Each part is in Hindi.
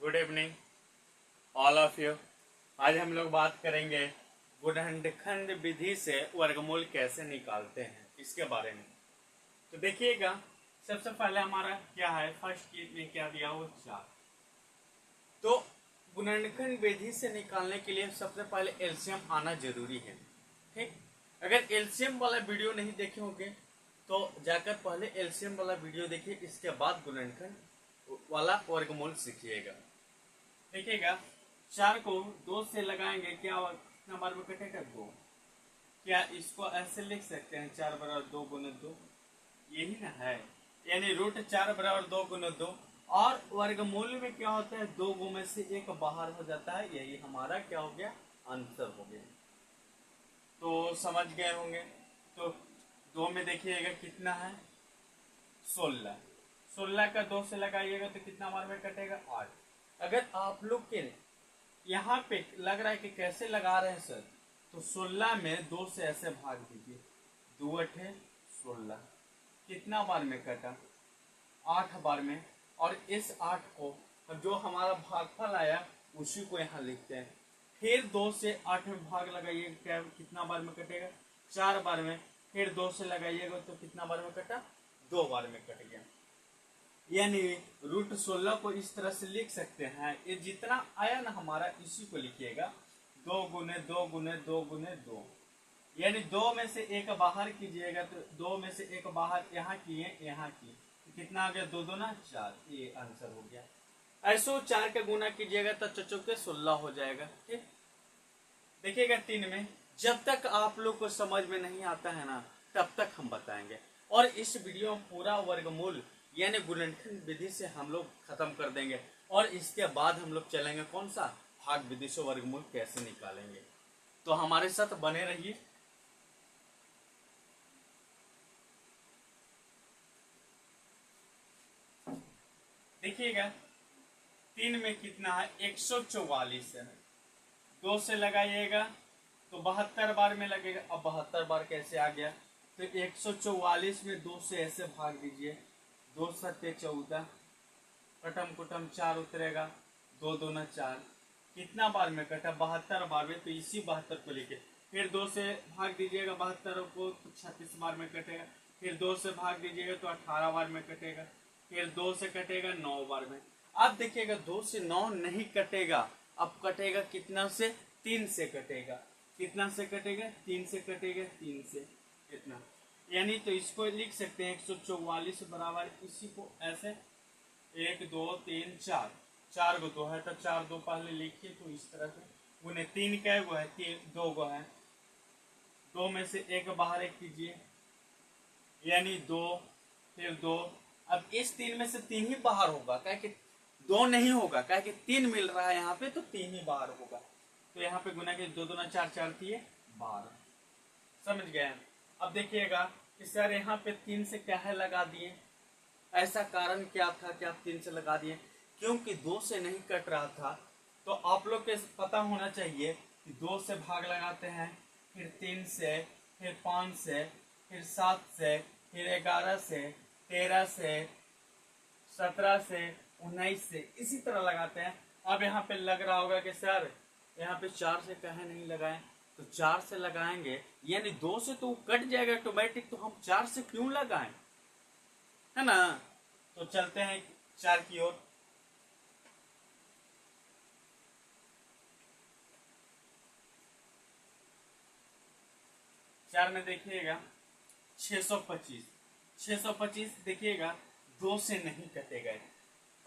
Good evening all of you. आज हम लोग बात करेंगे गुणनखंड विधि से वर्गमूल कैसे निकालते हैं इसके बारे में। तो देखिएगा, सबसे पहले हमारा क्या है, फर्स्ट में क्या दिया वो 4। तो गुणनखंड विधि से निकालने के लिए सबसे पहले एलसीएम आना जरूरी है। ठीक, अगर एलसीएम वाला वीडियो नहीं देखे होंगे तो जाकर पहले एलसीएम वाला वीडियो देखिए, इसके बाद गुणनखंड वाला वर्गमूल सीखिएगा। देखिएगा, 4 को 2 से लगाएंगे, क्या नंबर में कटेगा 2। क्या इसको ऐसे लिख सकते हैं 4 बराबर 2 गुना 2, यही ना है, यानी रूट 4 बराबर 2 गुना 2। और वर्गमूल में क्या होता है, 2 में से 1 बाहर हो जाता है, यही हमारा क्या हो गया, आंसर हो गया। तो समझ गए होंगे। तो 2 में देखिएगा कितना है, 16। 16 का 2 से लगाइएगा तो कितना बार में कटेगा, 8। अगर आप लोग के यहाँ पे लग रहा है कि कैसे लगा रहे हैं सर, तो 16 में 2 से ऐसे भाग दीजिए, 2 अठे 16, कितना बार में कटा, 8 बार में। और इस 8 को जो हमारा भागफल आया उसी को यहाँ लिखते हैं। फिर 2 से 8 में भाग लगाइए, क्या कितना बार में कटेगा, 4 बार में। फिर 2 से लगाइएगा तो कितना बार में कटा, 2 बार में कट गया। यानी रूट 16 को इस तरह से लिख सकते हैं, ये जितना आया ना हमारा इसी को लिखिएगा, 2 गुने 2 गुने 2 गुने 2, यानी 2 में से 1 बाहर कीजिएगा तो 2 में से 1 बाहर यहाँ किए, यहाँ की, तो कितना आ गया, 2 2 ना 4, ये आंसर हो गया। ऐसो 4 का गुना कीजिएगा तो चौके 16 हो जाएगा। ठीक, देखिएगा 3 में, जब तक आप लोग को समझ में नहीं आता है ना तब तक हम बताएंगे। और इस वीडियो में पूरा वर्गमूल यानी गुणनखंड विधि से हम लोग खत्म कर देंगे, और इसके बाद हम लोग चलेंगे कौन सा, भाग विधि से वर्गमूल कैसे निकालेंगे। तो हमारे साथ बने रहिए। देखिएगा 3 में कितना है, 144 है, 2 से लगाइएगा तो 72 बार में लगेगा। अब 72 बार कैसे आ गया, तो 144 में 2 से ऐसे भाग दीजिए, 2 सत्ते 14, कटम कुटम 4 उतरेगा, 2 2 ना 4, कितना बार में कटा, 72 बार में। तो इसी 72 को लेके फिर 2 से भाग दीजिएगा 72 को तो 36 बार में कटेगा। फिर 2 से भाग दीजिएगा तो 18 बार में कटेगा। फिर 2 से कटेगा 9 बार में। अब देखिएगा 2 से 9 नहीं कटेगा, अब कटेगा कितना से, 3 से कटेगा। कितना से कटेगा, 3 से कटेगा, 3 से कितना, यानी तो इसको लिख सकते हैं 144 बराबर, इसी को ऐसे 1 2 3 4, 4 गो 2 है तो 4 2 पहले लिखिए, तो इस तरह से उन्हें 3 का गो है, 2 गो है, 2 में से 1 बाहर एक कीजिए, यानी 2, फिर 2। अब इस 3 में से 3 ही बाहर होगा, क्या कि 2 नहीं होगा, क्या कि 3 मिल रहा है यहाँ पे, तो 3 ही बाहर होगा। तो यहाँ पे गुना के 2 2 ना 4 4 दिए 12, समझ गए। अब देखिएगा कि सर यहाँ पे 3 से क्या है लगा दिए, ऐसा कारण क्या था कि आप 3 से लगा दिए, क्योंकि 2 से नहीं कट रहा था। तो आप लोग के पता होना चाहिए कि 2 से भाग लगाते हैं, फिर 3 से, फिर 5 से, फिर 7 से, फिर 11 से, 13 से, 17 से, 19 से, इसी तरह लगाते हैं। अब यहाँ पे लग रहा होगा कि सर यहाँ पे 4 से कहे नहीं लगाए, तो 4 से लगाएंगे, यानी 2 से तो कट जाएगा ऑटोमेटिक, तो हम 4 से क्यों लगाएं, है ना। तो चलते हैं 4 की ओर। चार में देखिएगा 625, 625 देखिएगा 2 से नहीं कटेगा।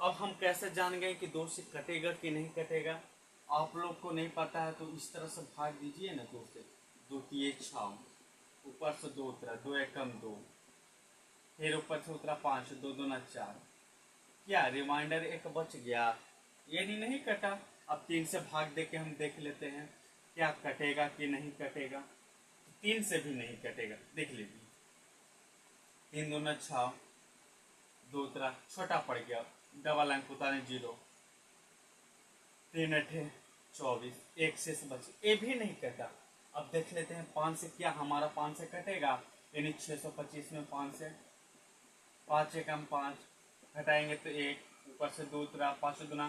अब हम कैसे जान गए कि 2 से कटेगा कि नहीं कटेगा, आप लोग को नहीं पता है तो इस तरह से भाग दीजिए ना, 2 से, 2 की 6, ऊपर से 2 उतरा, 2 एकम 2, फिर ऊपर से उतरा 5, 2 2 ना 4, क्या रिमाइंडर 1 बच गया, ये नहीं कटा। अब 3 से भाग दे के हम देख लेते हैं क्या कटेगा कि नहीं कटेगा। 3 से भी नहीं कटेगा, देख लीजिए, 3 2 ना 6, 2 उतरा, छोटा पड़ गया, डबल अंक उतारे 0, 3 अठे 24, 1 से बचे, ये भी नहीं कटा। अब देख लेते हैं 5 से, क्या हमारा 5 से कटेगा, यानी 625 में 5 से, 5 एकम 5, घटाएंगे तो 1, ऊपर से 2 उतरा, 5 दूना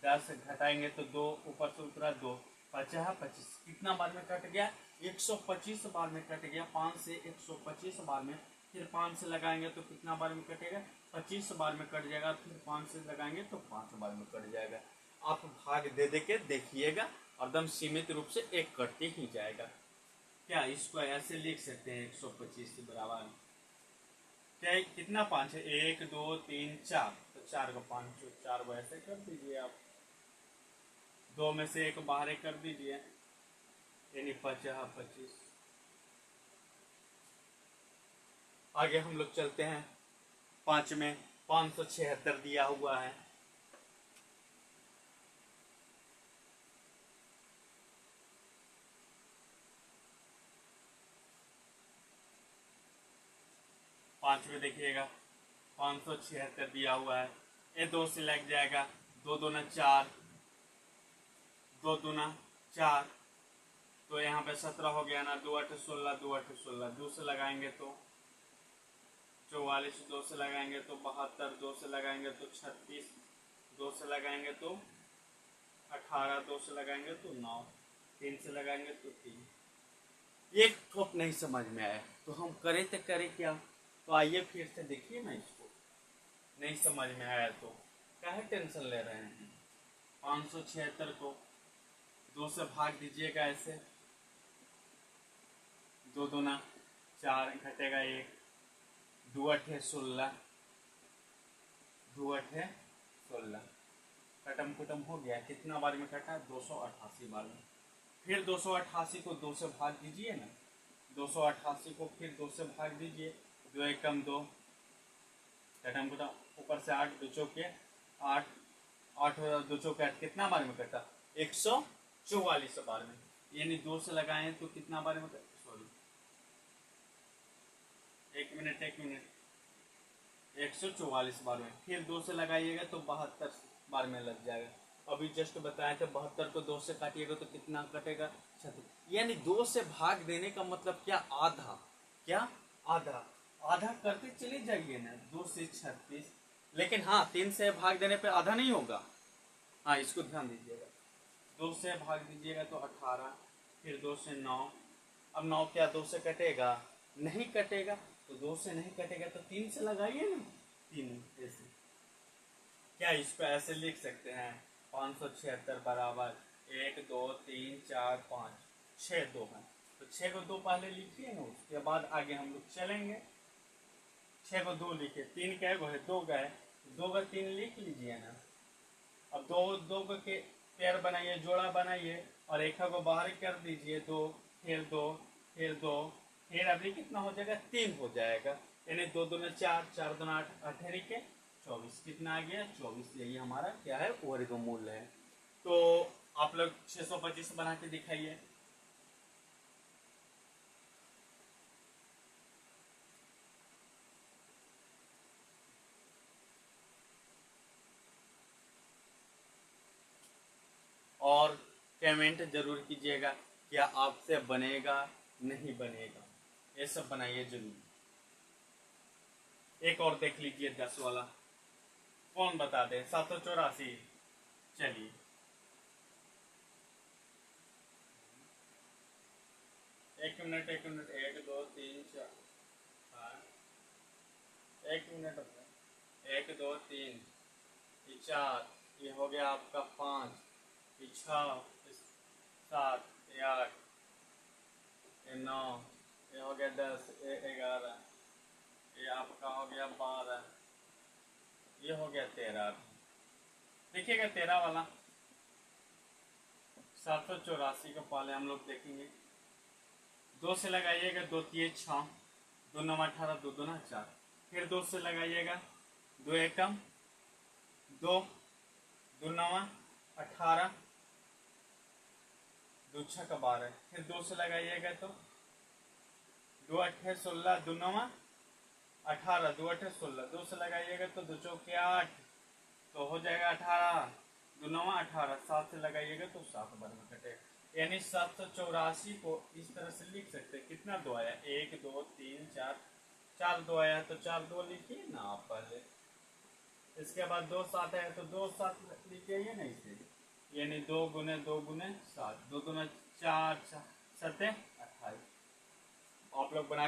10 घटाएंगे तो 2, ऊपर से उतरा 2, 50 25, कितना बार में कट गया? 125 बार में कट गया। 5 से 125 बार में, फिर 5 से लगाएंगे तो कितना बार में कटेगा? 25 बार में कट जाएगा। फिर 5 से लगाएंगे तो 5 बार में कट जाएगा। आप भाग दे दे के देखिएगा, एकदम सीमित रूप से एक कटते ही जाएगा। क्या इसको ऐसे लिख सकते हैं? 125 के बराबर क्या कितना 5 है? 1 2 3 4, तो 4 को 5 4 को ऐसे कर दीजिए आप। 2 में से 1 बाहर कर दीजिए, यानी 50 25। आगे हम लोग चलते हैं। 5 में 576 दिया हुआ है। पांच में देखिएगा 576 दिया हुआ है। ये 2 से लग जाएगा, 2 दूना 4, 2 दूना 4, तो यहाँ पे 17 हो गया ना। 2 8 16, 2 8 16, 2 से लगाएंगे तो 44, 2 से लगाएंगे तो 72, 2 से लगाएंगे तो 36, 2 से लगाएंगे तो 18, 2 से लगाएंगे तो 9, 3 से लगाएंगे तो 3। एक ठोप नहीं समझ में आया तो हम करें तो करें क्या? तो आइए फिर से देखिए ना, इसको नहीं समझ में आया तो काहे टेंशन ले रहे हैं। 576 को 2 से भाग दीजिएगा ऐसे, 2 दूना 4, घटेगा 1, 2 8 16, 2 8 16, कटम कुटम हो गया। कितना बार में कटा? 288 बार में। फिर 288 को 2 से भाग दीजिए ना, 288 को फिर 2 से भाग दीजिए, 2 एकम 2, कटम कुटम ऊपर से 8, 2 चौके 8, 8 2 चौके 8, कितना बार में कटा? 144 बार में। यानी 2 से लगाए तो कितना बार में कटा? सॉरी, एक मिनट 144 बार में। फिर 2 से लगाइएगा तो 72 बार में लग जाएगा। अभी जस्ट बताया था 72 को 2 से काटिएगा तो कितना कटेगा? 36। यानी 2 से भाग देने का मतलब क्या? आधा। क्या? आधा। आधा करते चले जाइए ना, 2 से 36। लेकिन हाँ, 3 से भाग देने पे आधा नहीं होगा। हाँ, इसको ध्यान दीजिएगा। 2 से भाग दीजिएगा तो 18, फिर 2 से 9। अब 9 क्या 2 से कटेगा? नहीं कटेगा। तो 2 से नहीं कटेगा तो 3 से लगाइए ना, 3 ऐसे। क्या इसको ऐसे लिख सकते हैं? 576 बराबर 1 2 3 4 5 6 2 है, तो 6 को 2 पहले लिखिए ना, उसके बाद आगे हम लोग चलेंगे। 6 को 2 लिखे, 3 क्या है? 2 गए, 2 का 3 लिख लीजिए ना। अब 2 के पेयर बनाइए, जोड़ा बनाइए, और एक को बाहर कर दीजिए। 2 फिर 2 फिर 2, फिर अभी कितना हो जाएगा? 3 हो जाएगा। यानी 2 दूना 4, 4 दूना 8, 8 के 24, कितना आ गया? 24। यही हमारा क्या है? वर्गमूल है। तो आप लोग 625 बना के दिखाइए। और कमेंट जरूर कीजिएगा, क्या आपसे बनेगा नहीं बनेगा, ये सब बनाइए जरूर। एक और देख लीजिए 10 वाला, कौन बता दे? 784। चलिए, एक मिनट 1 2 3 4, हाँ, 1 मिनट, 1 2 3, ये 4, ये हो गया आपका 5, ये 6, 7, ये 8, ये 9, ये हो गया 10, ये 11, ये आपका हो गया 12, ये हो गया 13। देखिएगा 13 वाला 784 को पहले हम लोग देखेंगे। 2 से लगाइएगा, 2 3 6, 2 9 18, 2 2 4, फिर 2 से लगाइएगा, 2 एकम 2, 2 9 18, 2 6 12, फिर 2 से लगाइएगा तो 2 8 16, 2 9 18, 2 8 16, 2 से लगाइएगा तो 2 चौके 8, तो हो जाएगा 18, 2 9 18, 7 से लगाइएगा तो 7 बार में कटेगा। यानी 784 को इस तरह से लिख सकते हैं। कितना 2 आया? 1 2 3 4, 4 2 आया तो 4 2 लिखिए ना आप पहले। इसके बाद 2 7 है तो 2 7 लीजिए ना इसे, यानी 2 गुने 2 गुने 7, 2 दूना 4, 7 28। आप लोग बना